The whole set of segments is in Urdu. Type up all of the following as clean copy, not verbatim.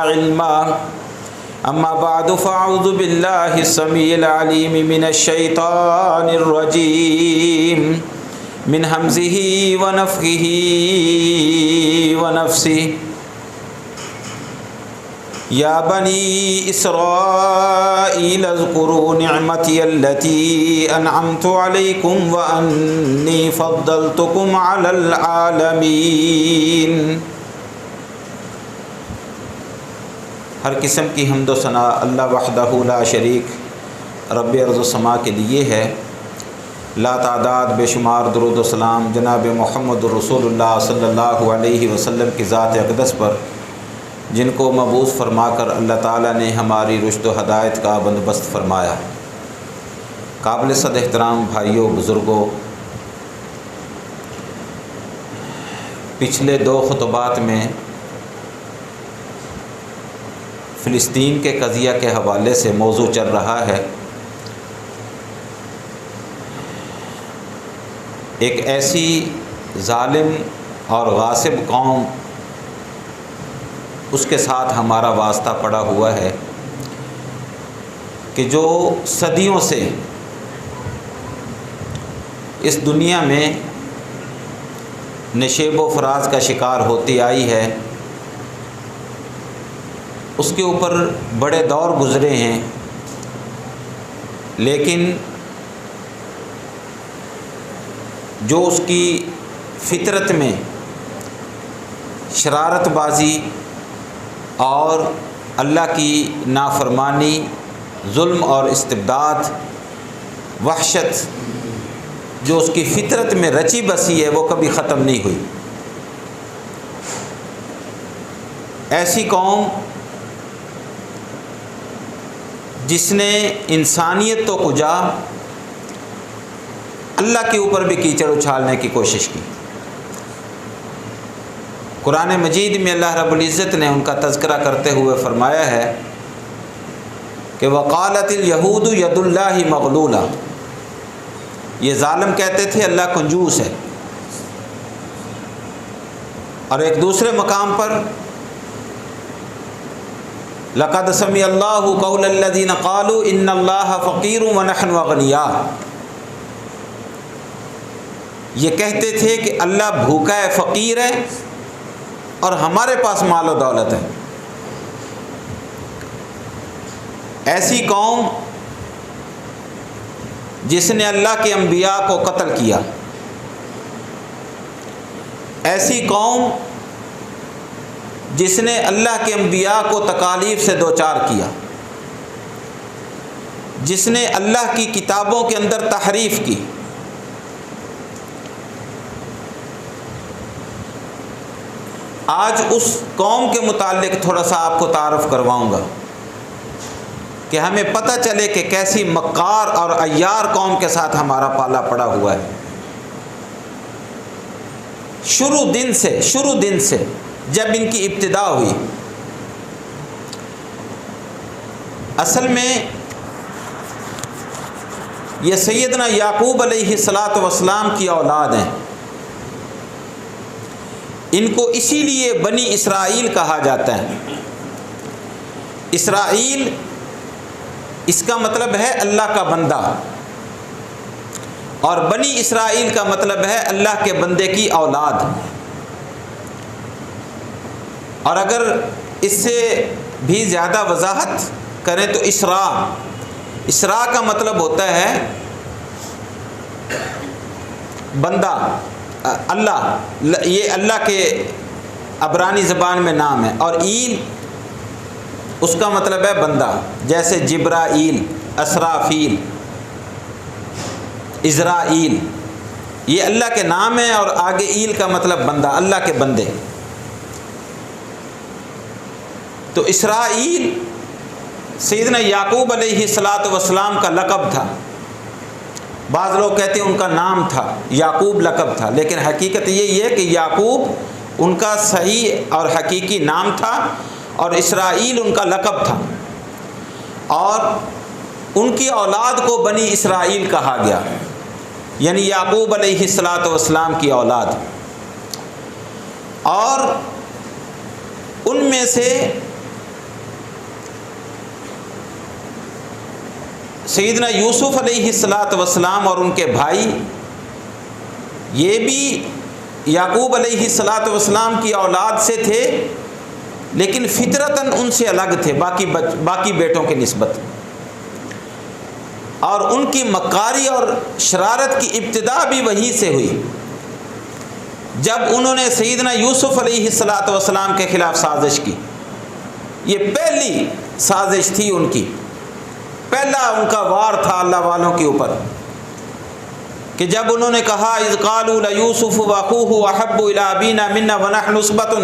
علما اما بعد فاعوذ باللہ السمیع العلیم من الشیطان الرجیم من ہمزہ ونفخہ ونفثہ یا بنی اسرائیل اذکروا نعمتی التی انعمت علیکم وانی فضلتکم علی العالمین۔ ہر قسم کی حمد و ثنا اللہ وحدہ لا شریک رب ارض و سما کے لیے ہے۔ لا تعداد بے شمار درود و سلام جناب محمد رسول اللہ صلی اللہ علیہ وسلم کی ذات اقدس پر، جن کو مبعوث فرما کر اللہ تعالیٰ نے ہماری رشد و ہدایت کا بندوبست فرمایا۔ قابل صد احترام بھائیوں بزرگوں، پچھلے 2 خطبات میں فلسطین کے قضیہ کے حوالے سے موضوع چل رہا ہے۔ ایک ایسی ظالم اور غاصب قوم، اس کے ساتھ ہمارا واسطہ پڑا ہوا ہے کہ جو صدیوں سے اس دنیا میں نشیب و فراز کا شکار ہوتی آئی ہے۔ اس کے اوپر بڑے دور گزرے ہیں، لیکن جو اس کی فطرت میں شرارت بازی اور اللہ کی نافرمانی، ظلم اور استبداد، وحشت جو اس کی فطرت میں رچی بسی ہے، وہ کبھی ختم نہیں ہوئی۔ ایسی قوم جس نے انسانیت تو کجا اللہ کے اوپر بھی کیچڑ اچھالنے کی کوشش کی۔ قرآن مجید میں اللہ رب العزت نے ان کا تذکرہ کرتے ہوئے فرمایا ہے کہ وقالت الیہود ید اللہ مغلولہ، یہ ظالم کہتے تھے اللہ کنجوس ہے۔ اور ایک دوسرے مقام پر لقد سمع اللہ قول الذین قالوا ان اللہ فقیر ونحن اغنیاء، یہ کہتے تھے کہ اللہ بھوکا ہے، فقیر ہے، اور ہمارے پاس مال و دولت ہے۔ ایسی قوم جس نے اللہ کے انبیاء کو قتل کیا، ایسی قوم جس نے اللہ کے انبیاء کو تکالیف سے دوچار کیا، جس نے اللہ کی کتابوں کے اندر تحریف کی۔ آج اس قوم کے متعلق تھوڑا سا آپ کو تعارف کرواؤں گا کہ ہمیں پتہ چلے کہ کیسی مکار اور عیار قوم کے ساتھ ہمارا پالا پڑا ہوا ہے۔ شروع دن سے جب ان کی ابتدا ہوئی، اصل میں یہ سیدنا یعقوب علیہ السلام کی اولاد ہیں۔ ان کو اسی لیے بنی اسرائیل کہا جاتا ہے۔ اسرائیل اس کا مطلب ہے اللہ کا بندہ، اور بنی اسرائیل کا مطلب ہے اللہ کے بندے کی اولاد۔ اور اگر اس سے بھی زیادہ وضاحت کریں تو اسراء کا مطلب ہوتا ہے بندہ، اللہ، یہ اللہ کے عبرانی زبان میں نام ہے، اور ایل اس کا مطلب ہے بندہ، جیسے جبرائیل، اسرافیل، عزرائیل، یہ اللہ کے نام ہے، اور آگے ایل کا مطلب بندہ، اللہ کے بندے۔ تو اسرائیل سیدنا یعقوب علیہ السلام کا لقب تھا۔ بعض لوگ کہتے ہیں ان کا نام تھا، یعقوب لقب تھا، لیکن حقیقت یہی ہے کہ یعقوب ان کا صحیح اور حقیقی نام تھا، اور اسرائیل ان کا لقب تھا، اور ان کی اولاد کو بنی اسرائیل کہا گیا، یعنی یعقوب علیہ السلام کی اولاد۔ اور ان میں سے سیدنا یوسف علیہ السلام اور ان کے بھائی یہ بھی یعقوب علیہ السلام کی اولاد سے تھے، لیکن فطرتاً ان سے الگ تھے باقی بیٹوں کے نسبت، اور ان کی مکاری اور شرارت کی ابتدا بھی وہیں سے ہوئی جب انہوں نے سیدنا یوسف علیہ السلام کے خلاف سازش کی۔ یہ پہلی سازش تھی ان کی، پہلا ان کا وار تھا اللہ والوں کے اوپر، کہ جب انہوں نے کہا اذ قالوا لیوسف واخوہ احب الی ابینا منا ونحن عصبۃ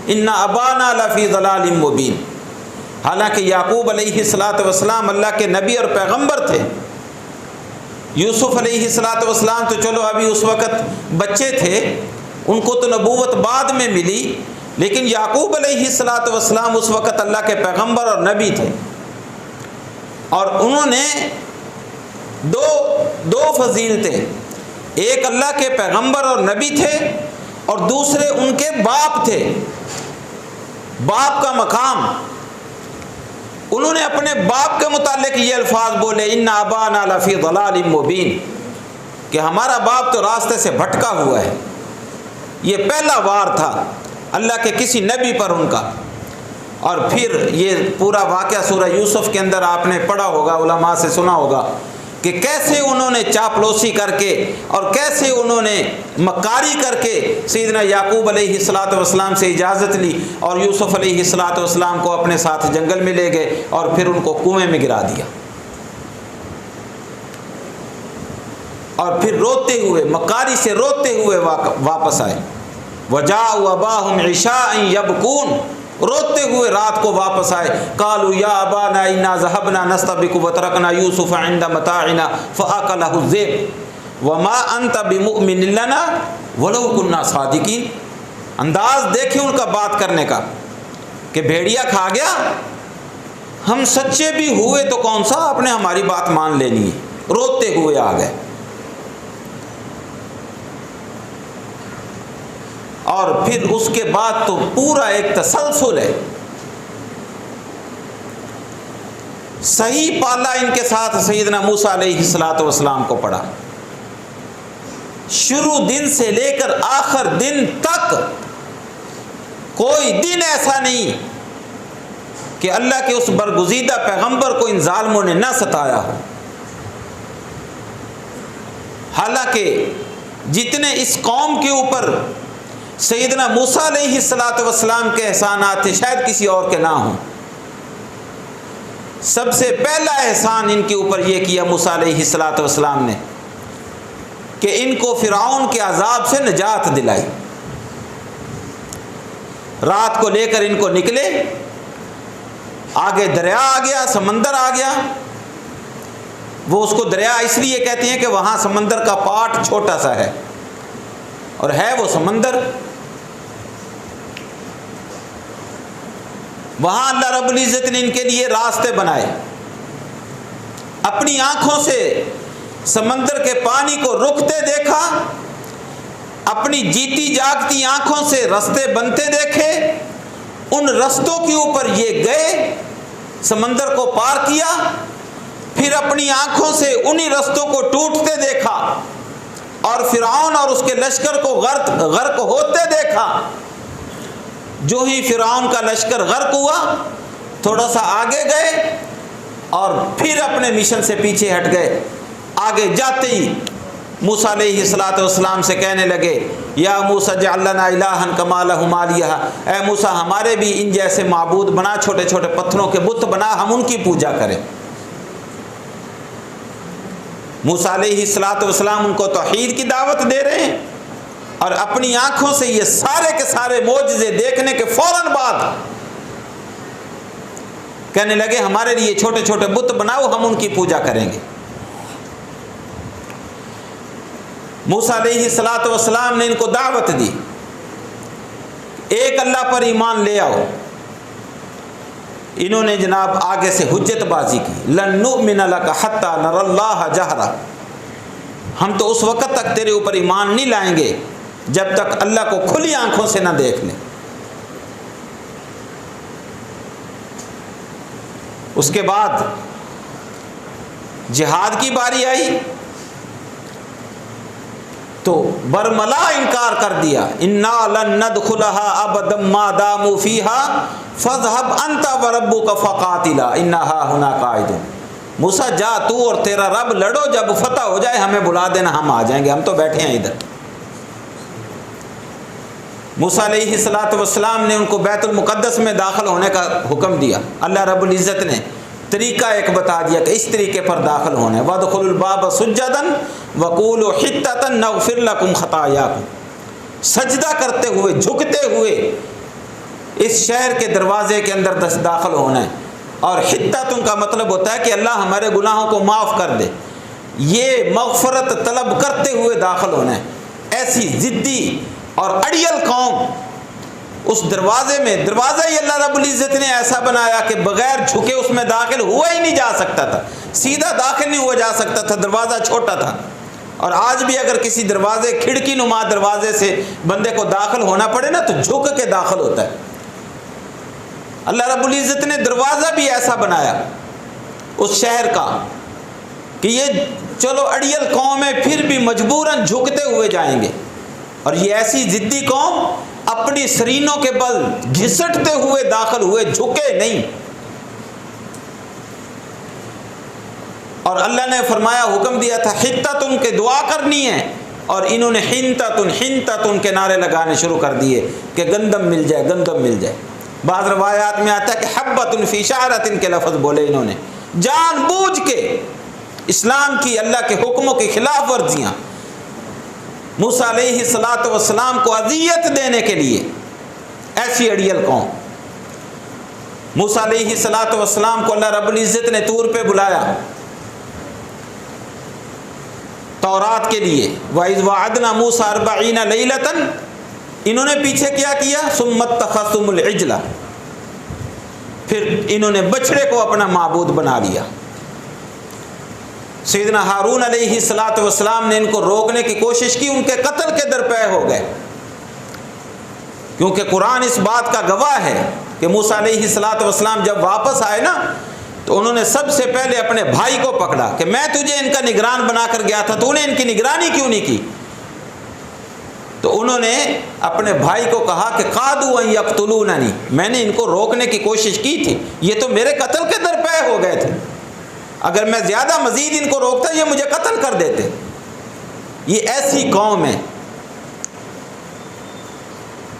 ان ابانا لفی ضلال مبین۔ حالانکہ یعقوب علیہ السلام اللہ کے نبی اور پیغمبر تھے، یوسف علیہ السلام تو چلو ابھی اس وقت بچے تھے، ان کو تو نبوت بعد میں ملی، لیکن یعقوب علیہ السلام اس وقت اللہ کے پیغمبر اور نبی تھے، اور انہوں نے دو فضیلتیں، ایک اللہ کے پیغمبر اور نبی تھے، اور دوسرے ان کے باپ تھے، باپ کا مقام۔ انہوں نے اپنے باپ کے متعلق یہ الفاظ بولے ان ابانا لفی ضلال مبین، کہ ہمارا باپ تو راستے سے بھٹکا ہوا ہے۔ یہ پہلا وار تھا اللہ کے کسی نبی پر ان کا۔ اور پھر یہ پورا واقعہ سورہ یوسف کے اندر آپ نے پڑھا ہوگا، علماء سے سنا ہوگا کہ کیسے انہوں نے چاپلوسی کر کے اور کیسے انہوں نے مکاری کر کے سیدنا یعقوب علیہ السلام سے اجازت لی اور یوسف علیہ السلام کو اپنے ساتھ جنگل میں لے گئے اور پھر ان کو کنویں میں گرا دیا، اور پھر روتے ہوئے مکاری سے روتے ہوئے واپس آئے۔ وجاءوا اباهم عشاء يبكون، روتے ہوئے رات کو واپس آئے۔ قالوا یا ابانا انا ذهبنا نستبق وتركنا يوسف عند متاعنا فاكله الذئب وما انت بمؤمن لنا ولو كنا صادقين۔ انداز دیکھیں ان کا بات کرنے کا کہ بھیڑیا کھا گیا، ہم سچے بھی ہوئے تو کون سا آپ نے ہماری بات مان لینی ہے، روتے ہوئے آ گئے۔ اور پھر اس کے بعد تو پورا ایک تسلسل ہے، صحیح پالا ان کے ساتھ سیدنا موسیٰ علیہ السلام کو پڑا، شروع دن سے لے کر آخر دن تک کوئی دن ایسا نہیں کہ اللہ کے اس برگزیدہ پیغمبر کو ان ظالموں نے نہ ستایا ہو۔ حالانکہ جتنے اس قوم کے اوپر سیدنا موسیٰ علیہ السلام کے احسانات تھے شاید کسی اور کے نہ ہوں، سب سے پہلا احسان ان کے اوپر یہ کیا موسیٰ علیہ السلام نے کہ ان کو فرعون کے عذاب سے نجات دلائی۔ رات کو لے کر ان کو نکلے، آگے دریا آ گیا، سمندر آ گیا۔ وہ اس کو دریا اس لیے کہتے ہیں کہ وہاں سمندر کا پارٹ چھوٹا سا ہے اور ہے وہ سمندر۔ وہاں اللہ رب العزت نے ان کے لیے راستے بنائے، اپنی آنکھوں سے سمندر کے پانی کو رکتے دیکھا، اپنی جیتی جاگتی آنکھوں سے راستے بنتے دیکھے، ان رستوں کے اوپر یہ گئے، سمندر کو پار کیا، پھر اپنی آنکھوں سے انہی رستوں کو ٹوٹتے دیکھا اور فرعون اور اس کے لشکر کو غرق ہوتے دیکھا۔ جو ہی فرعون کا لشکر غرق ہوا تھوڑا سا آگے گئے اور پھر اپنے مشن سے پیچھے ہٹ گئے۔ آگے جاتے ہی موسیٰ علیہ السلام سے کہنے لگے یا موسیٰ اجعل لنا الہا کما لہم آلیہ، اے موسیٰ ہمارے بھی ان جیسے معبود بنا، چھوٹے چھوٹے پتھروں کے بت بنا، ہم ان کی پوجا کریں۔ موسیٰ علیہ السلام ان کو توحید کی دعوت دے رہے ہیں اور اپنی آنکھوں سے یہ سارے کے سارے معجزے دیکھنے کے فوراً بعد کہنے لگے ہمارے لیے چھوٹے چھوٹے بت بناؤ، ہم ان کی پوجا کریں گے۔ موسیٰ علیہ السلام نے ان کو دعوت دی، ایک اللہ پر ایمان لے آؤ۔ انہوں نے جناب آگے سے حجت بازی کی، لن نؤمن لک حتی نری اللہ جہرا، ہم تو اس وقت تک تیرے اوپر ایمان نہیں لائیں گے جب تک اللہ کو کھلی آنکھوں سے نہ دیکھ لیں۔ اس کے بعد جہاد کی باری آئی تو برملا انکار کر دیا، انا لن ندخلها ابدا ما داموا فيها فاذهب انت وربك فقاتلا انا هنا قاعدون۔ موسیٰ جا تو اور تیرا رب لڑو، جب فتح ہو جائے ہمیں بلا دینا، ہم آ جائیں گے، ہم تو بیٹھے ہیں ادھر۔ موسیٰ علیہ السلام نے ان کو بیت المقدس میں داخل ہونے کا حکم دیا۔ اللہ رب العزت نے طریقہ ایک بتا دیا کہ اس طریقے پر داخل ہونے، وَادْخُلُوا الْبَابَ سُجَّدًا وَقُولُوا حِطَّةً نَغْفِرْ لَكُمْ خَطَايَاكُمْ، سجدہ کرتے ہوئے، جھکتے ہوئے اس شہر کے دروازے کے اندر داخل ہونا ہے۔ اور حِطَّةٌ کا مطلب ہوتا ہے کہ اللہ ہمارے گناہوں کو معاف کر دے، یہ مغفرت طلب کرتے ہوئے داخل ہونا ہے۔ ایسی ضدی اور اڑیل قوم اس دروازے میں، دروازہ ہی اللہ رب العزت نے ایسا بنایا کہ بغیر جھکے اس میں داخل ہوا ہی نہیں جا سکتا تھا، سیدھا داخل نہیں ہوا جا سکتا تھا، دروازہ چھوٹا تھا۔ اور آج بھی اگر کسی دروازے، کھڑکی نما دروازے سے بندے کو داخل ہونا پڑے نا تو جھک کے داخل ہوتا ہے۔ اللہ رب العزت نے دروازہ بھی ایسا بنایا اس شہر کا کہ یہ چلو اڑیل قوم ہے پھر بھی مجبوراً جھکتے ہوئے جائیں گے، اور یہ ایسی ضدی قوم اپنی سرینوں کے بل گھسٹتے ہوئے داخل ہوئے، جھکے نہیں۔ اور اللہ نے فرمایا، حکم دیا تھا حِطَّةٌ کے دعا کرنی ہے، اور انہوں نے حِنْتَةٌ کے نعرے لگانے شروع کر دیے کہ گندم مل جائے، گندم مل جائے۔ بعض روایات میں آتا ہے کہ حبۃ فی شعرۃ کے لفظ بولے انہوں نے، جان بوجھ کے اسلام کی، اللہ کے حکموں کی خلاف ورزیاں، موسیٰ علیہ السلام کو اذیت دینے کے لیے، ایسی اڑیل قوم۔ موسیٰ علیہ السلام کو اللہ رب العزت نے طور پہ بلایا تورات کے لیے، وَإِذْ وَعَدْنَا مُوسَىٰ 40 لَيْلَةً، انہوں نے پیچھے کیا کیا، ثُمَّ اتَّخَذْتُمُ الْعِجْلَ، پھر انہوں نے بچڑے کو اپنا معبود بنا لیا۔ سیدنا ہارون علیہ السلام نے ان کو روکنے کی کوشش کی، ان کے قتل کے درپے ہو گئے، کیونکہ قرآن اس بات کا گواہ ہے کہ موسیٰ علیہ السلام جب واپس آئے نا تو انہوں نے سب سے پہلے اپنے بھائی کو پکڑا کہ میں تجھے ان کا نگران بنا کر گیا تھا، تو انہیں ان کی نگرانی کیوں نہیں کی؟ تو انہوں نے اپنے بھائی کو کہا کہ قادوا ان یقتلوننی، میں نے ان کو روکنے کی کوشش کی تھی، یہ تو میرے قتل کے درپے ہو گئے تھے، اگر میں زیادہ مزید ان کو روکتا یہ مجھے قتل کر دیتے۔ یہ ایسی قوم ہے،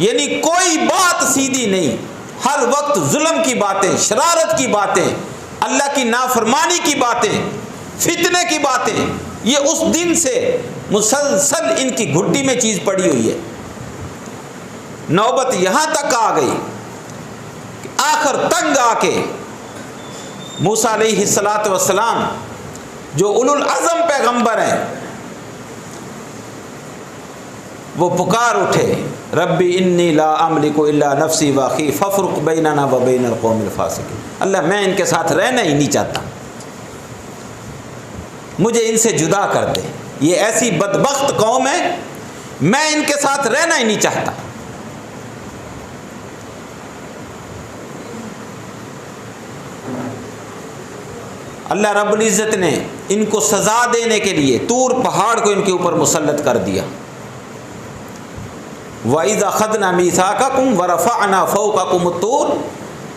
یعنی کوئی بات سیدھی نہیں، ہر وقت ظلم کی باتیں، شرارت کی باتیں، اللہ کی نافرمانی کی باتیں، فتنے کی باتیں، یہ اس دن سے مسلسل ان کی گھٹی میں چیز پڑی ہوئی ہے۔ نوبت یہاں تک آ گئی کہ آخر تنگ آ کے موسیٰ علیہ السلام جو اولو العزم پیغمبر ہیں وہ پکار اٹھے، ربی انی لا املک الا نفسی واخی فافرق بیننا و بین القوم الفاسقین، اللہ میں ان کے ساتھ رہنا ہی نہیں چاہتا، مجھے ان سے جدا کر دے، یہ ایسی بدبخت قوم ہے، میں ان کے ساتھ رہنا ہی نہیں چاہتا۔ اللہ رب العزت نے ان کو سزا دینے کے لیے طور پہاڑ کو ان کے اوپر مسلط کر دیا۔ وَإِذْ أَخَذْنَا مِيثَاقَكُمْ وَرَفَعْنَا فَوْقَكُمُ الطُّورَ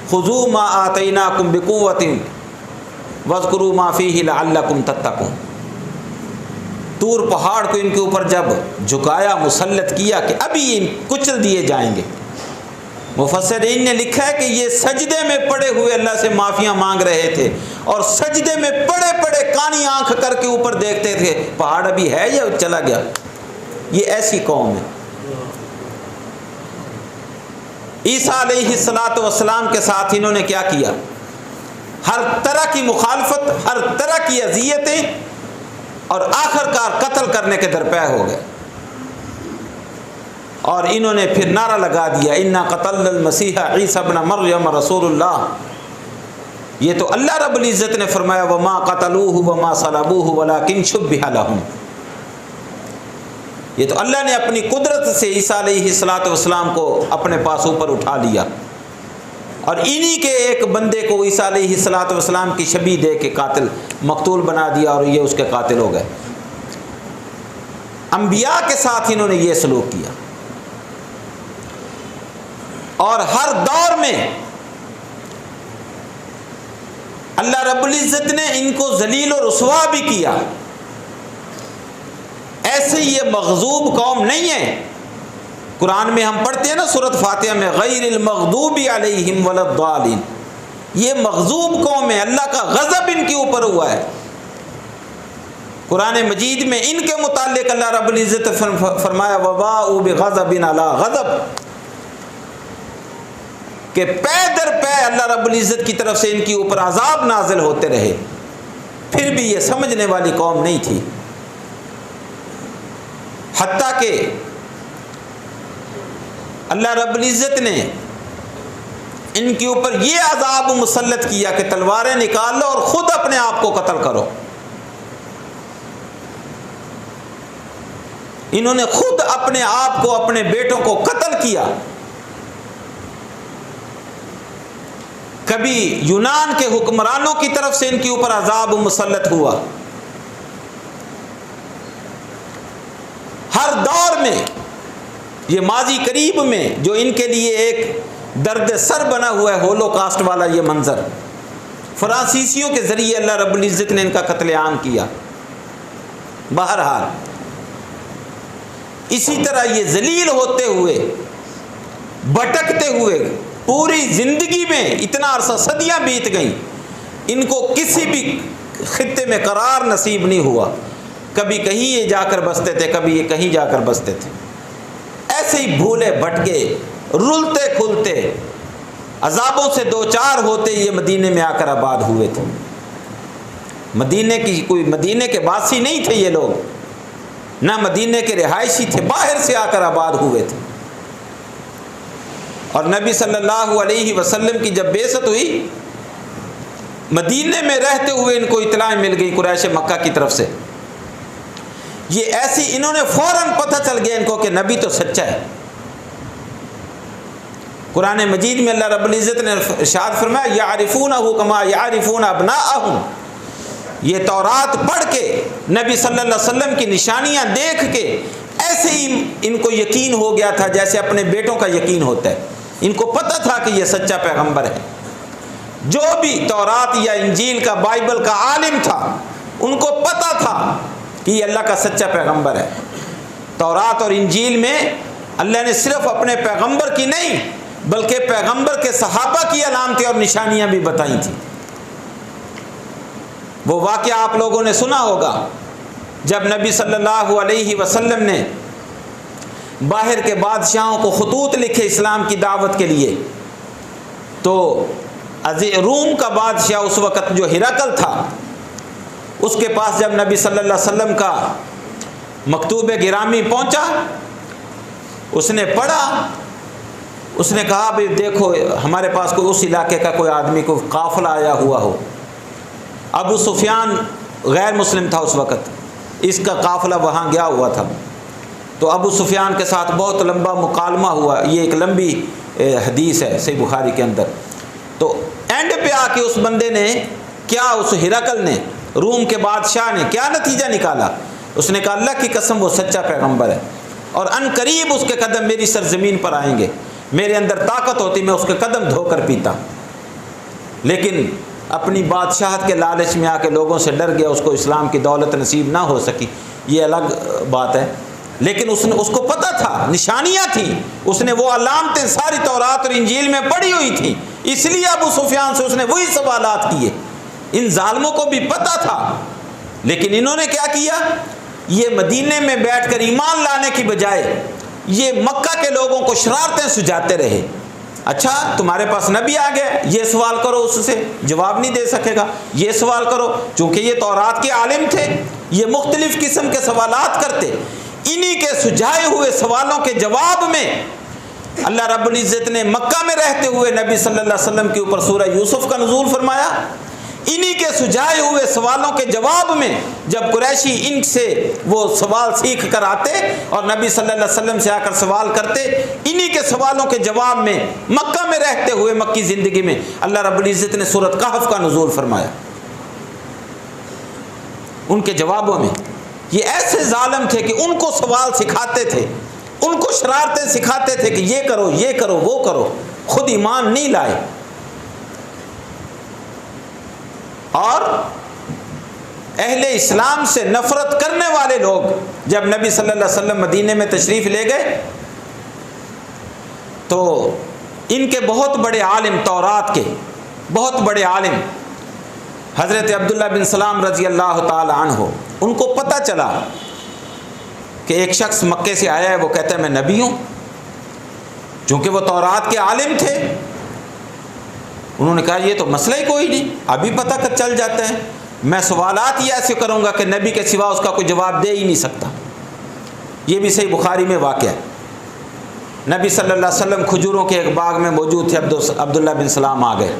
خُذُوا مَا آتَيْنَاكُمْ بِقُوَّةٍ وَاذْكُرُوا مَا فِيهِ لَعَلَّكُمْ تَتَّقُونَ۔ طور پہاڑ کو ان کے اوپر جب جھکایا، مسلط کیا کہ ابھی یہ کچل دیے جائیں گے، مفسرین نے لکھا ہے کہ یہ سجدے میں پڑے ہوئے اللہ سے معافیاں مانگ رہے تھے، اور سجدے میں پڑے پڑے کانی آنکھ کر کے اوپر دیکھتے تھے پہاڑ ابھی ہے یا چلا گیا۔ یہ ایسی قوم ہے۔ عیسیٰ علیہ السلام کے ساتھ انہوں نے کیا کیا، ہر طرح کی مخالفت، ہر طرح کی اذیتیں، اور آخرکار قتل کرنے کے درپے ہو گئے۔ اور انہوں نے پھر نعرہ لگا دیا، انا قتلنا المسیح عیسی ابن مریم رسول اللہ، یہ تو اللہ رب العزت نے فرمایا وما قتلوہ وما صلبوہ ولکن شبہ لہم، یہ تو اللہ نے اپنی قدرت سے عیسیٰ علیہ السلام کو اپنے پاس اوپر اٹھا لیا، اور انہی کے ایک بندے کو عیسیٰ علیہ السلام کی شبیہ دے کے قاتل مقتول بنا دیا اور یہ اس کے قاتل ہو گئے۔ انبیاء کے ساتھ انہوں نے یہ سلوک کیا، اور ہر دور میں اللہ رب العزت نے ان کو ذلیل و رسوا بھی کیا۔ ایسے یہ مغضوب قوم نہیں ہے۔ قرآن میں ہم پڑھتے ہیں نا سورۃ فاتحہ میں غیر المغضوب علیہم ولا الضالین، یہ مغضوب قوم ہے، اللہ کا غضب ان کے اوپر ہوا ہے۔ قرآن مجید میں ان کے متعلق اللہ رب العزت فرمایا وباءوا بغضب علی غضب، کہ پے در پے اللہ رب العزت کی طرف سے ان کے اوپر عذاب نازل ہوتے رہے، پھر بھی یہ سمجھنے والی قوم نہیں تھی، حتیٰ کہ اللہ رب العزت نے ان کے اوپر یہ عذاب مسلط کیا کہ تلواریں نکال لو اور خود اپنے آپ کو قتل کرو۔ انہوں نے خود اپنے آپ کو، اپنے بیٹوں کو قتل کیا۔ کبھی یونان کے حکمرانوں کی طرف سے ان کے اوپر عذاب مسلط ہوا۔ ہر دور میں، یہ ماضی قریب میں جو ان کے لیے ایک درد سر بنا ہوا ہے ہولو کاسٹ والا یہ منظر، فرانسیسیوں کے ذریعے اللہ رب العزت نے ان کا قتل عام کیا۔ بہرحال اسی طرح یہ ذلیل ہوتے ہوئے، بھٹکتے ہوئے پوری زندگی میں اتنا عرصہ صدیاں بیت گئیں، ان کو کسی بھی خطے میں قرار نصیب نہیں ہوا۔ کبھی کہیں یہ جا کر بستے تھے، کبھی یہ کہیں جا کر بستے تھے، ایسے ہی بھولے بھٹکے رلتے کھلتے عذابوں سے دوچار ہوتے یہ مدینے میں آ کر آباد ہوئے تھے۔ مدینے کے باسی نہیں تھے یہ لوگ، نہ مدینے کے رہائشی تھے، باہر سے آ کر آباد ہوئے تھے۔ اور نبی صلی اللہ علیہ وسلم کی جب بعثت ہوئی، مدینے میں رہتے ہوئے ان کو اطلاع مل گئی قریش مکہ کی طرف سے، یہ ایسی انہوں نے فوراً پتہ چل گیا ان کو کہ نبی تو سچا ہے۔ قرآن مجید میں اللہ رب العزت نے ارشاد فرمایا یعرفونہ کما یعرفون ابناءہم، یہ تورات پڑھ کے نبی صلی اللہ علیہ وسلم کی نشانیاں دیکھ کے ایسے ہی ان کو یقین ہو گیا تھا جیسے اپنے بیٹوں کا یقین ہوتا ہے۔ ان کو پتہ تھا کہ یہ سچا پیغمبر ہے۔ جو بھی تورات یا انجیل کا، بائبل کا عالم تھا، ان کو پتہ تھا کہ یہ اللہ کا سچا پیغمبر ہے۔ تورات اور انجیل میں اللہ نے صرف اپنے پیغمبر کی نہیں بلکہ پیغمبر کے صحابہ کی علامتیں اور نشانیاں بھی بتائی تھیں۔ وہ واقعہ آپ لوگوں نے سنا ہوگا جب نبی صلی اللہ علیہ وسلم نے باہر کے بادشاہوں کو خطوط لکھے اسلام کی دعوت کے لیے، تو روم کا بادشاہ اس وقت جو ہرقل تھا، اس کے پاس جب نبی صلی اللہ علیہ وسلم کا مکتوب گرامی پہنچا، اس نے پڑھا، اس نے کہا بھئی دیکھو ہمارے پاس کوئی اس علاقے کا کوئی آدمی کو قافلہ آیا ہوا ہو۔ ابو سفیان غیر مسلم تھا اس وقت، اس کا قافلہ وہاں گیا ہوا تھا، تو ابو سفیان کے ساتھ بہت لمبا مکالمہ ہوا۔ یہ ایک لمبی حدیث ہے صحیح بخاری کے اندر۔ تو اینڈ پہ آ کے اس بندے نے کیا، اس ہرقل نے، روم کے بادشاہ نے کیا نتیجہ نکالا؟ اس نے کہا اللہ کی قسم وہ سچا پیغمبر ہے، اور ان قریب اس کے قدم میری سرزمین پر آئیں گے، میرے اندر طاقت ہوتی میں اس کے قدم دھو کر پیتا، لیکن اپنی بادشاہت کے لالچ میں آ کے لوگوں سے ڈر گیا، اس کو اسلام کی دولت نصیب نہ ہو سکی، یہ الگ بات ہے۔ لیکن اس کو پتہ تھا، نشانیاں تھیں، اس نے وہ علامتیں ساری تورات اور انجیل میں پڑھی ہوئی تھیں، اس لیے ابو سفیان سے اس نے وہی سوالات کیے۔ ان ظالموں کو بھی پتہ تھا، لیکن انہوں نے کیا کیا، یہ مدینے میں بیٹھ کر ایمان لانے کی بجائے یہ مکہ کے لوگوں کو شرارتیں سجاتے رہے۔ اچھا تمہارے پاس نبی آ گئے، یہ سوال کرو، اس سے جواب نہیں دے سکے گا، یہ سوال کرو، چونکہ یہ تورات کے عالم تھے، یہ مختلف قسم کے سوالات کرتے۔ انہی کے سجھائے ہوئے سوالوں کے جواب میں اللہ رب العزت نے مکہ میں رہتے ہوئے نبی صلی اللہ علیہ وسلم کے اوپر سورہ یوسف کا نزول فرمایا انہی کے سجائے ہوئے سوالوں کے جواب میں جب قریشی ان سے وہ سوال سیکھ کر آتے اور نبی صلی اللہ علیہ وسلم سے آ کر سوال کرتے، انہی کے سوالوں کے جواب میں مکہ میں رہتے ہوئے مکی زندگی میں اللہ رب العزت نے سورۃ کہف کا نزول فرمایا ان کے جوابوں میں۔ یہ ایسے ظالم تھے کہ ان کو سوال سکھاتے تھے، ان کو شرارتیں سکھاتے تھے کہ یہ کرو یہ کرو وہ کرو، خود ایمان نہیں لائے۔ اور اہل اسلام سے نفرت کرنے والے لوگ جب نبی صلی اللہ علیہ وسلم مدینے میں تشریف لے گئے تو ان کے بہت بڑے عالم، تورات کے بہت بڑے عالم حضرت عبداللہ بن سلام رضی اللہ تعالی عنہ، ان کو پتہ چلا کہ ایک شخص مکے سے آیا ہے، وہ کہتا ہے میں نبی ہوں۔ چونکہ وہ تورات کے عالم تھے، انہوں نے کہا یہ تو مسئلہ ہی کوئی نہیں، ابھی پتہ چل جاتا ہے، میں سوالات ہی ایسے کروں گا کہ نبی کے سوا اس کا کوئی جواب دے ہی نہیں سکتا۔ یہ بھی صحیح بخاری میں واقع ہے۔ نبی صلی اللہ علیہ وسلم کھجوروں کے ایک باغ میں موجود تھے، عبداللہ بن سلام آ گئے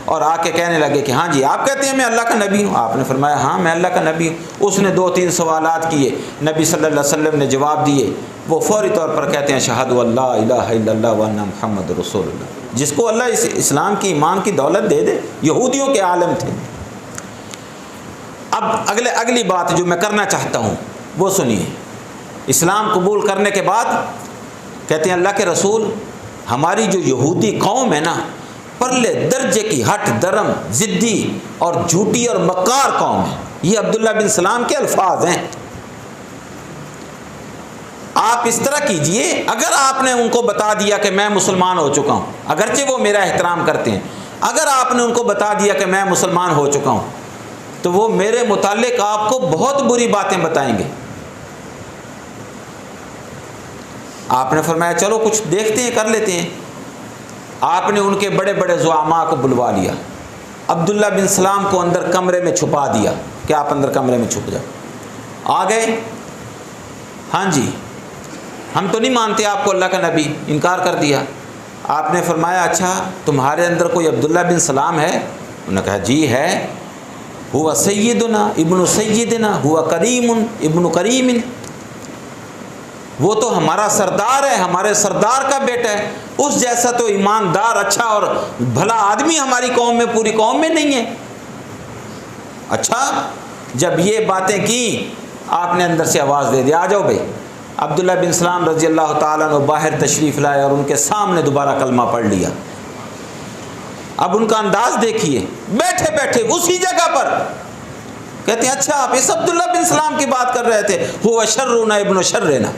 اور آ کے کہنے لگے کہ ہاں جی آپ کہتے ہیں میں اللہ کا نبی ہوں؟ آپ نے فرمایا ہاں میں اللہ کا نبی ہوں۔ اس نے 2-3 سوالات کیے، نبی صلی اللہ علیہ وسلم نے جواب دیے، وہ فوری طور پر کہتے ہیں اشہد ان لا الہ الا اللہ وان محمد رسول اللہ۔ جس کو اللہ اس اسلام کی ایمان کی دولت دے دے، یہودیوں کے عالم تھے۔ اب اگلی بات جو میں کرنا چاہتا ہوں وہ سنیے۔ اسلام قبول کرنے کے بعد کہتے ہیں اللہ کے رسول، ہماری جو یہودی قوم ہے نا، پرلے درجے کی ہٹ درم، ضدی اور جھوٹی اور مکار قوم ہے۔ یہ عبداللہ بن سلام کے الفاظ ہیں۔ آپ اس طرح کیجئے، اگر آپ نے ان کو بتا دیا کہ میں مسلمان ہو چکا ہوں، اگرچہ وہ میرا احترام کرتے ہیں، اگر آپ نے ان کو بتا دیا کہ میں مسلمان ہو چکا ہوں تو وہ میرے متعلق آپ کو بہت بری باتیں بتائیں گے۔ آپ نے فرمایا چلو کچھ دیکھتے ہیں، کر لیتے ہیں۔ آپ نے ان کے بڑے بڑے زعماء کو بلوا لیا، عبداللہ بن سلام کو اندر کمرے میں چھپا دیا کہ آپ اندر کمرے میں چھپ جاؤ۔ آ گئے، ہاں جی ہم تو نہیں مانتے آپ کو اللہ کا نبی، انکار کر دیا۔ آپ نے فرمایا اچھا تمہارے اندر کوئی عبداللہ بن سلام ہے؟ انہوں نے کہا جی ہے، ہوا سیدنا ابن سیدنا ہوا کریم ابن کریم، وہ تو ہمارا سردار ہے، ہمارے سردار کا بیٹا ہے، اس جیسا تو ایماندار اچھا اور بھلا آدمی ہماری قوم میں، پوری قوم میں نہیں ہے۔ اچھا جب یہ باتیں کی آپ نے اندر سے آواز دے دی آ جاؤ بھائی۔ عبداللہ بن سلام رضی اللہ تعالیٰ عنہ باہر تشریف لائے اور ان کے سامنے دوبارہ کلمہ پڑھ لیا۔ اب ان کا انداز دیکھیے، بیٹھے بیٹھے اسی جگہ پر کہتے ہیں اچھا آپ اس عبداللہ بن سلام کی بات کر رہے تھے، ہوا شرنا ابن شرنا،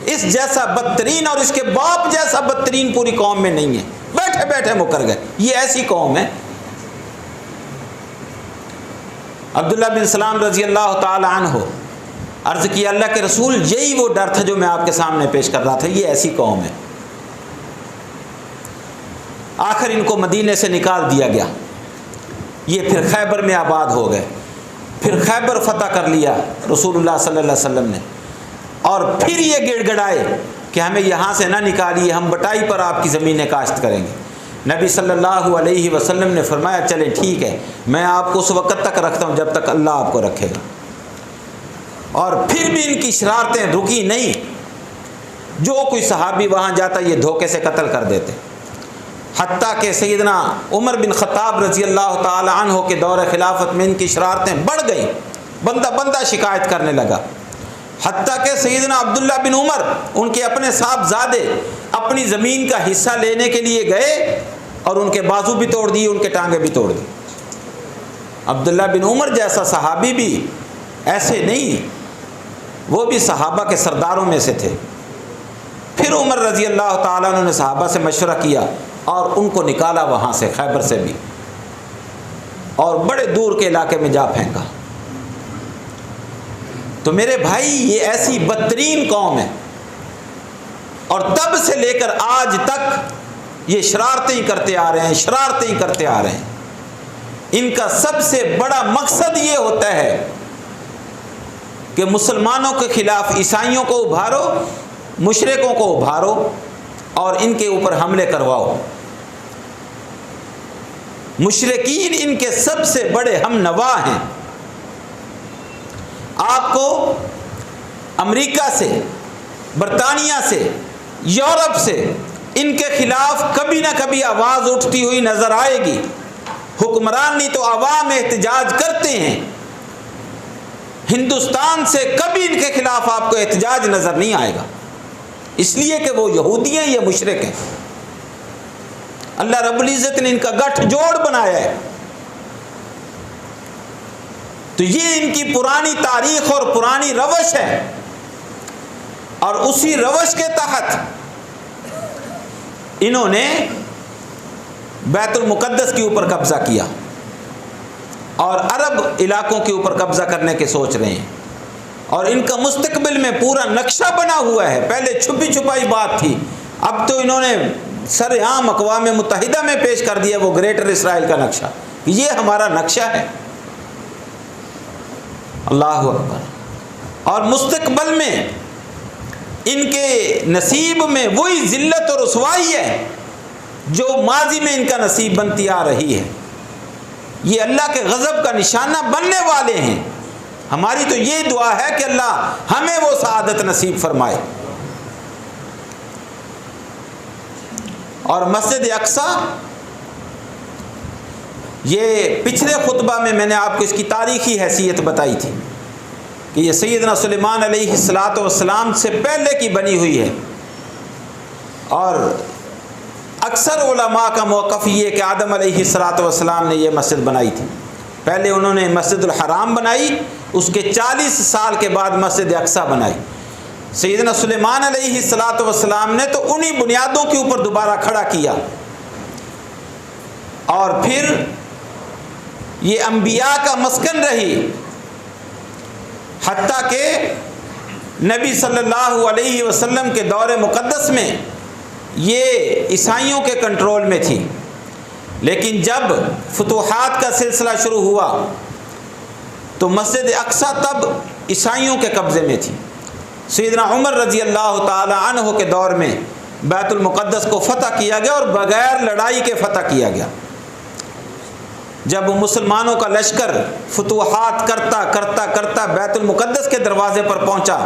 اس جیسا بدترین اور اس کے باپ جیسا بدترین پوری قوم میں نہیں ہے۔ بیٹھے بیٹھے مکر گئے، یہ ایسی قوم ہے۔ عبداللہ بن سلام رضی اللہ تعالی عنہ عرض کیا اللہ کے رسول یہی وہ ڈر تھا جو میں آپ کے سامنے پیش کر رہا تھا، یہ ایسی قوم ہے۔ آخر ان کو مدینے سے نکال دیا گیا، یہ پھر خیبر میں آباد ہو گئے، پھر خیبر فتح کر لیا رسول اللہ صلی اللہ علیہ وسلم نے، اور پھر یہ گڑ گڑائے کہ ہمیں یہاں سے نہ نکالیے، ہم بٹائی پر آپ کی زمینیں کاشت کریں گے۔ نبی صلی اللہ علیہ وسلم نے فرمایا چلیں ٹھیک ہے، میں آپ کو اس وقت تک رکھتا ہوں جب تک اللہ آپ کو رکھے گا۔ اور پھر بھی ان کی شرارتیں رکی نہیں، جو کوئی صحابی وہاں جاتا یہ دھوکے سے قتل کر دیتے، حتیٰ کہ سیدنا عمر بن خطاب رضی اللہ تعالی عنہ کے دور خلافت میں ان کی شرارتیں بڑھ گئیں، بندہ بندہ شکایت کرنے لگا، حتیٰ کہ سیدنا عبداللہ بن عمر ان کے اپنے صاحبزادے اپنی زمین کا حصہ لینے کے لیے گئے اور ان کے بازو بھی توڑ دیے، ان کے ٹانگیں بھی توڑ دی۔ عبداللہ بن عمر جیسا صحابی بھی ایسے نہیں، وہ بھی صحابہ کے سرداروں میں سے تھے۔ پھر عمر رضی اللہ تعالیٰ عنہ نے صحابہ سے مشورہ کیا اور ان کو نکالا وہاں سے، خیبر سے بھی، اور بڑے دور کے علاقے میں جا پھینکا۔ تو میرے بھائی یہ ایسی بدترین قوم ہے، اور تب سے لے کر آج تک یہ شرارتیں ہی کرتے آ رہے ہیں، شرارتیں ہی کرتے آ رہے ہیں۔ ان کا سب سے بڑا مقصد یہ ہوتا ہے کہ مسلمانوں کے خلاف عیسائیوں کو ابھارو، مشرکوں کو ابھارو اور ان کے اوپر حملے کرواؤ۔ مشرکین ان کے سب سے بڑے ہم نوا ہیں۔ آپ کو امریکہ سے، برطانیہ سے، یورپ سے ان کے خلاف کبھی نہ کبھی آواز اٹھتی ہوئی نظر آئے گی۔ حکمران نہیں تو عوام احتجاج کرتے ہیں۔ ہندوستان سے کبھی ان کے خلاف آپ کو احتجاج نظر نہیں آئے گا، اس لیے کہ وہ یہودی ہیں یا مشرک ہیں۔ اللہ رب العزت نے ان کا گٹھ جوڑ بنایا ہے۔ تو یہ ان کی پرانی تاریخ اور پرانی روش ہے، اور اسی روش کے تحت انہوں نے بیت المقدس کے اوپر قبضہ کیا اور عرب علاقوں کے اوپر قبضہ کرنے کے سوچ رہے ہیں، اور ان کا مستقبل میں پورا نقشہ بنا ہوا ہے۔ پہلے چھپی چھپائی بات تھی، اب تو انہوں نے سر عام اقوام متحدہ میں پیش کر دیا وہ گریٹر اسرائیل کا نقشہ، یہ ہمارا نقشہ ہے۔ اللہ اکبر۔ اور مستقبل میں ان کے نصیب میں وہی ذلت اور رسوائی ہے جو ماضی میں ان کا نصیب بنتی آ رہی ہے۔ یہ اللہ کے غضب کا نشانہ بننے والے ہیں۔ ہماری تو یہ دعا ہے کہ اللہ ہمیں وہ سعادت نصیب فرمائے۔ اور مسجد اقصیٰ، یہ پچھلے خطبہ میں نے آپ کو اس کی تاریخی حیثیت بتائی تھی کہ یہ سیدنا سلیمان علیہ السلام سے پہلے کی بنی ہوئی ہے، اور اکثر علماء کا موقف یہ کہ آدم علیہ السلام نے یہ مسجد بنائی تھی۔ پہلے انہوں نے مسجد الحرام بنائی، اس کے 40 سال کے بعد مسجد اقصیٰ بنائی۔ سیدنا سلیمان علیہ السلام نے تو انہی بنیادوں کے اوپر دوبارہ کھڑا کیا، اور پھر یہ انبیاء کا مسکن رہی، حتیٰ کہ نبی صلی اللہ علیہ وسلم کے دور مقدس میں یہ عیسائیوں کے کنٹرول میں تھی، لیکن جب فتوحات کا سلسلہ شروع ہوا تو مسجد اقصیٰ تب عیسائیوں کے قبضے میں تھی۔ سیدنا عمر رضی اللہ تعالی عنہ کے دور میں بیت المقدس کو فتح کیا گیا، اور بغیر لڑائی کے فتح کیا گیا۔ جب مسلمانوں کا لشکر فتوحات کرتا کرتا کرتا بیت المقدس کے دروازے پر پہنچا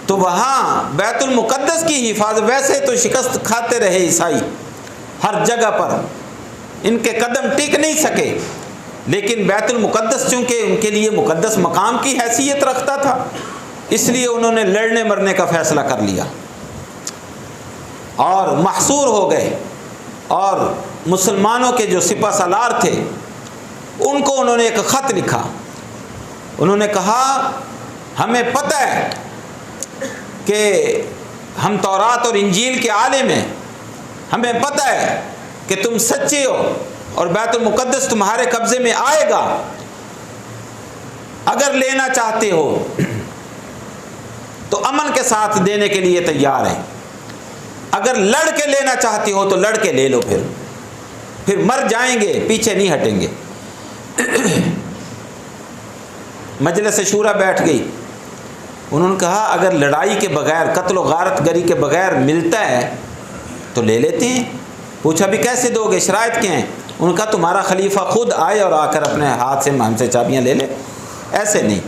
تو وہاں بیت المقدس کی حفاظت، ویسے تو شکست کھاتے رہے عیسائی ہر جگہ پر، ان کے قدم ٹک نہیں سکے، لیکن بیت المقدس چونکہ ان کے لیے مقدس مقام کی حیثیت رکھتا تھا، اس لیے انہوں نے لڑنے مرنے کا فیصلہ کر لیا اور محصور ہو گئے۔ اور مسلمانوں کے جو سپہ سالار تھے ان کو انہوں نے ایک خط لکھا، انہوں نے کہا ہمیں پتہ ہے کہ ہم تورات اور انجیل کے عالم ہیں، ہمیں پتہ ہے کہ تم سچے ہو اور بیت المقدس تمہارے قبضے میں آئے گا، اگر لینا چاہتے ہو تو امن کے ساتھ دینے کے لیے تیار ہیں، اگر لڑ کے لینا چاہتے ہو تو لڑ کے لے لو، پھر مر جائیں گے، پیچھے نہیں ہٹیں گے۔ مجلس شورا بیٹھ گئی، انہوں نے کہا اگر لڑائی کے بغیر، قتل و غارت گری کے بغیر ملتا ہے تو لے لیتے ہیں۔ پوچھا بھی کیسے دو گے، شرائط کیا ہیں؟ انہوں نے کہا تمہارا خلیفہ خود آئے اور آ کر اپنے ہاتھ سے ہم سے چابیاں لے لے، ایسے نہیں۔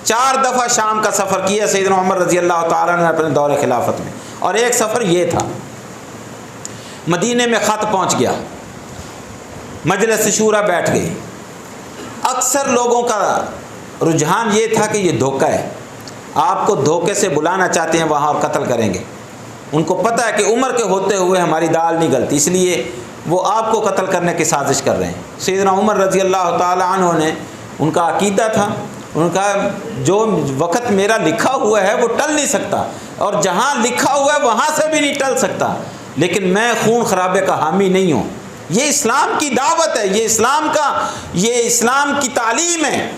4 دفعہ شام کا سفر کیا سیدنا عمر رضی اللہ تعالیٰ نے اپنے دور خلافت میں، اور ایک سفر یہ تھا، مدینے میں خط پہنچ گیا، مجلس شورا بیٹھ گئی۔ اکثر لوگوں کا رجحان یہ تھا کہ یہ دھوکہ ہے، آپ کو دھوکے سے بلانا چاہتے ہیں وہاں اور قتل کریں گے۔ ان کو پتہ ہے کہ عمر کے ہوتے ہوئے ہماری دال نہیں گلتی، اس لیے وہ آپ کو قتل کرنے کی سازش کر رہے ہیں۔ سیدنا عمر رضی اللہ تعالی عنہ نے، ان کا عقیدہ تھا، انہوں نے کہا جو وقت میرا لکھا ہوا ہے وہ ٹل نہیں سکتا، اور جہاں لکھا ہوا ہے وہاں سے بھی نہیں ٹل سکتا، لیکن میں خون خرابے کا حامی نہیں ہوں۔ یہ اسلام کی دعوت ہے، یہ اسلام کی تعلیم ہے۔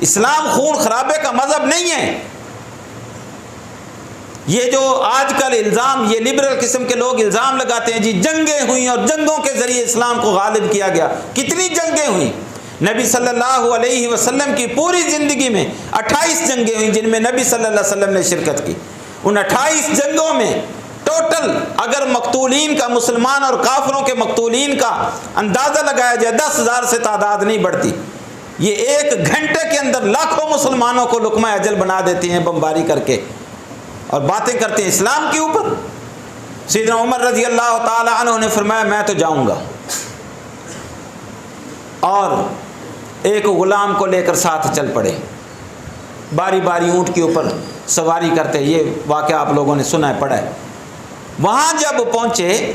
اسلام خون خرابے کا مذہب نہیں ہے۔ یہ جو آج کل الزام، یہ لبرل قسم کے لوگ الزام لگاتے ہیں جی جنگیں ہوئیں اور جنگوں کے ذریعے اسلام کو غالب کیا گیا، کتنی جنگیں ہوئیں؟ نبی صلی اللہ علیہ وسلم کی پوری زندگی میں 28 جنگیں ہوئیں جن میں نبی صلی اللہ علیہ وسلم نے شرکت کی۔ ان 28 جنگوں میں ٹوٹل اگر مقتولین کا مسلمان اور کافروں کے مقتولین کا اندازہ لگایا جائے 10,000 سے تعداد نہیں بڑھتی. یہ 1 گھنٹے کے اندر لاکھوں مسلمانوں کو لقمہ اجل بنا دیتے ہیں بمباری کر کے، اور باتیں کرتے ہیں اسلام کے اوپر. سیدنا عمر رضی اللہ تعالی عنہ نے فرمایا میں تو جاؤں گا، اور ایک غلام کو لے کر ساتھ چل پڑے. باری باری اونٹ کے اوپر سواری کرتے. یہ واقعہ آپ لوگوں نے سنا ہے، پڑھا ہے. وہاں جب پہنچے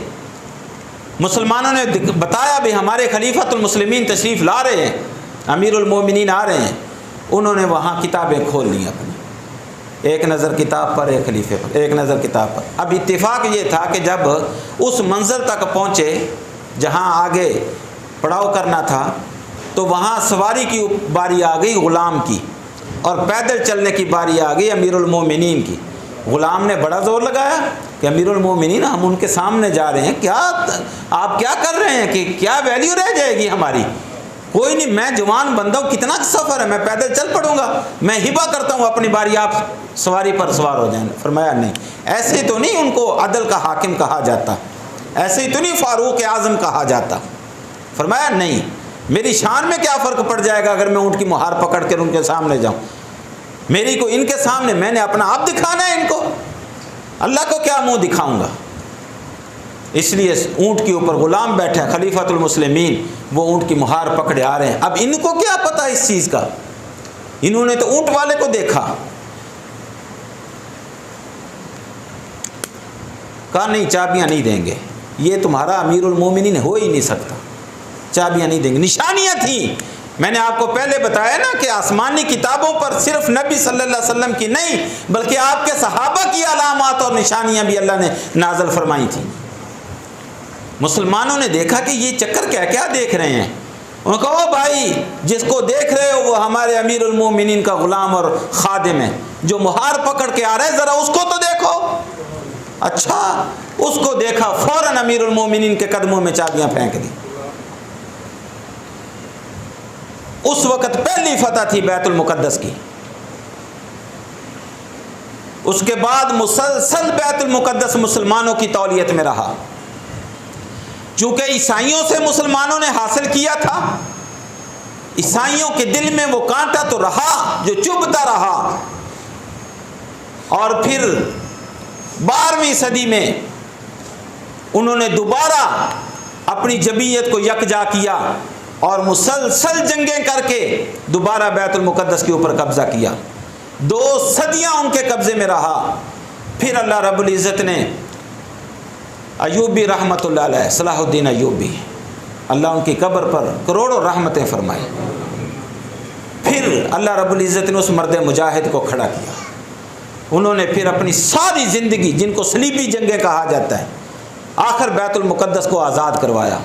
مسلمانوں نے بتایا بھی ہمارے خلیفۃ المسلمین تشریف لا رہے ہیں، امیر المومنین آ رہے ہیں. انہوں نے وہاں کتابیں کھول لی اپنی، ایک نظر کتاب پر، ایک خلیفے پر، ایک نظر کتاب پر. اب اتفاق یہ تھا کہ جب اس منزل تک پہنچے جہاں آگے پڑاؤ کرنا تھا تو وہاں سواری کی باری آ گئی غلام کی، اور پیدل چلنے کی باری آ گئی امیر المومنین کی. غلام نے بڑا زور لگایا کہ امیر المومنین ہم ان کے سامنے جا رہے ہیں، کیا آپ کیا کر رہے ہیں، کہ کیا ویلیو رہ جائے گی ہماری؟ کوئی نہیں، میں جوان بندہ ہوں، کتنا سفر ہے، میں پیدل چل پڑوں گا، میں ہبہ کرتا ہوں اپنی باری، آپ سواری پر سوار ہو جائیں. فرمایا نہیں، ایسے تو نہیں ان کو عدل کا حاکم کہا جاتا، ایسے ہی تو نہیں فاروق اعظم کہا جاتا. فرمایا نہیں، میری شان میں کیا فرق پڑ جائے گا اگر میں اونٹ کی مہار پکڑ کر ان کے سامنے جاؤں؟ میری کو ان کے سامنے میں نے اپنا آپ دکھانا ہے، ان کو اللہ کو کیا منہ دکھاؤں گا؟ اس لیے اونٹ کے اوپر غلام بیٹھا، خلیفۃ المسلمین، وہ اونٹ کی مہار پکڑے آ رہے ہیں. اب ان کو کیا پتا اس چیز کا؟ انہوں نے تو اونٹ والے کو دیکھا، کہا نہیں چابیاں نہیں دیں گے، یہ تمہارا امیر المومنین ہو ہی نہیں سکتا، چابیاں نہیں دیں گے. نشانیاں تھیں، میں نے آپ کو پہلے بتایا نا کہ آسمانی کتابوں پر صرف نبی صلی اللہ علیہ وسلم کی نہیں بلکہ آپ کے صحابہ کی علامات اور نشانیاں بھی اللہ نے نازل فرمائی تھیں. مسلمانوں نے دیکھا کہ یہ چکر کیا دیکھ رہے ہیں. انہوں نے کہا بھائی جس کو دیکھ رہے ہو وہ ہمارے امیر المومنین کا غلام اور خادم ہے، جو مہار پکڑ کے آ رہا ہے، ذرا اس کو تو دیکھو. اچھا، اس کو دیکھا، فوراً امیر المومنین کے قدموں میں چابیاں پھینک دی. اس وقت پہلی فتح تھی بیت المقدس کی. اس کے بعد مسلسل بیت المقدس مسلمانوں کی تولیت میں رہا. چونکہ عیسائیوں سے مسلمانوں نے حاصل کیا تھا، عیسائیوں کے دل میں وہ کانٹا تو رہا جو چبھتا رہا. اور پھر 12ویں صدی میں انہوں نے دوبارہ اپنی جمعیت کو یکجا کیا اور مسلسل جنگیں کر کے دوبارہ بیت المقدس کے اوپر قبضہ کیا. 2 صدیاں ان کے قبضے میں رہا. پھر اللہ رب العزت نے ایوبی رحمۃ اللہ علیہ، صلاح الدین ایوبی، اللہ ان کی قبر پر کروڑوں رحمتیں فرمائے. پھر اللہ رب العزت نے اس مرد مجاہد کو کھڑا کیا. انہوں نے پھر اپنی ساری زندگی، جن کو صلیبی جنگیں کہا جاتا ہے، آخر بیت المقدس کو آزاد کروایا.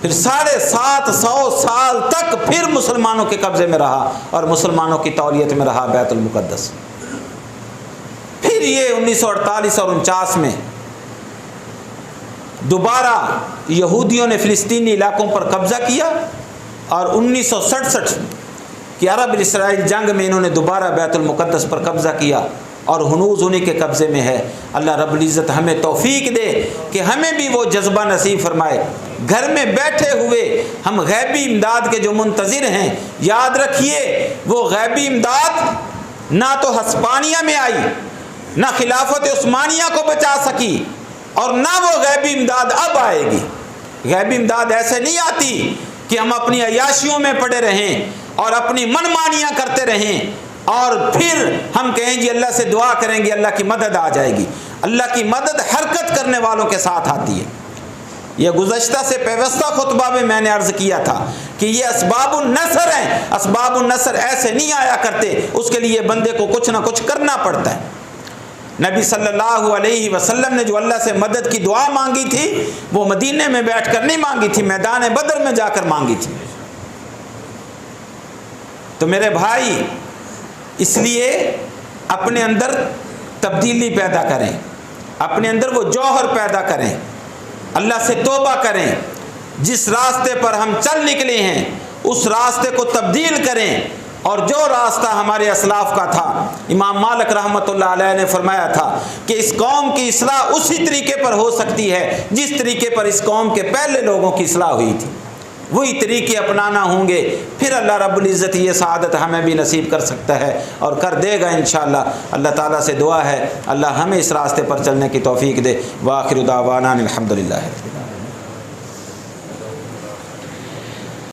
پھر 750 سال تک پھر مسلمانوں کے قبضے میں رہا اور مسلمانوں کی تولیت میں رہا بیت المقدس. پھر یہ 1948 اور 49 میں دوبارہ یہودیوں نے فلسطینی علاقوں پر قبضہ کیا، اور 1967 کی عرب اسرائیل جنگ میں انہوں نے دوبارہ بیت المقدس پر قبضہ کیا، اور ہنوز انہی کے قبضے میں ہے. اللہ رب العزت ہمیں توفیق دے کہ ہمیں بھی وہ جذبہ نصیب فرمائے. گھر میں بیٹھے ہوئے ہم غیبی امداد کے جو منتظر ہیں، یاد رکھیے وہ غیبی امداد نہ تو ہسپانیہ میں آئی، نہ خلافت عثمانیہ کو بچا سکی، اور نہ وہ غیبی امداد اب آئے گی. غیبی امداد ایسے نہیں آتی کہ ہم اپنی عیاشیوں میں پڑے رہیں اور اپنی منمانیاں کرتے رہیں اور پھر ہم کہیں جی اللہ سے دعا کریں گے اللہ کی مدد آ جائے گی. اللہ کی مدد حرکت کرنے والوں کے ساتھ آتی ہے. یہ گزشتہ سے پیوستہ خطبہ میں نے عرض کیا تھا کہ یہ اسباب النصر ہیں. اسباب النصر ایسے نہیں آیا کرتے، اس کے لیے بندے کو کچھ نہ کچھ کرنا پڑتا ہے. نبی صلی اللہ علیہ وسلم نے جو اللہ سے مدد کی دعا مانگی تھی وہ مدینے میں بیٹھ کر نہیں مانگی تھی، میدان بدر میں جا کر مانگی تھی. تو میرے بھائی، اس لیے اپنے اندر تبدیلی پیدا کریں، اپنے اندر وہ جوہر پیدا کریں، اللہ سے توبہ کریں. جس راستے پر ہم چل نکلے ہیں اس راستے کو تبدیل کریں. اور جو راستہ ہمارے اسلاف کا تھا، امام مالک رحمۃ اللہ علیہ نے فرمایا تھا کہ اس قوم کی اصلاح اسی طریقے پر ہو سکتی ہے جس طریقے پر اس قوم کے پہلے لوگوں کی اصلاح ہوئی تھی، وہی طریقے اپنانا ہوں گے، پھر اللہ رب العزت یہ سعادت ہمیں بھی نصیب کر سکتا ہے اور کر دے گا انشاءاللہ۔ اللہ تعالیٰ سے دعا ہے اللہ ہمیں اس راستے پر چلنے کی توفیق دے۔ وآخر دعوانا الحمدللہ۔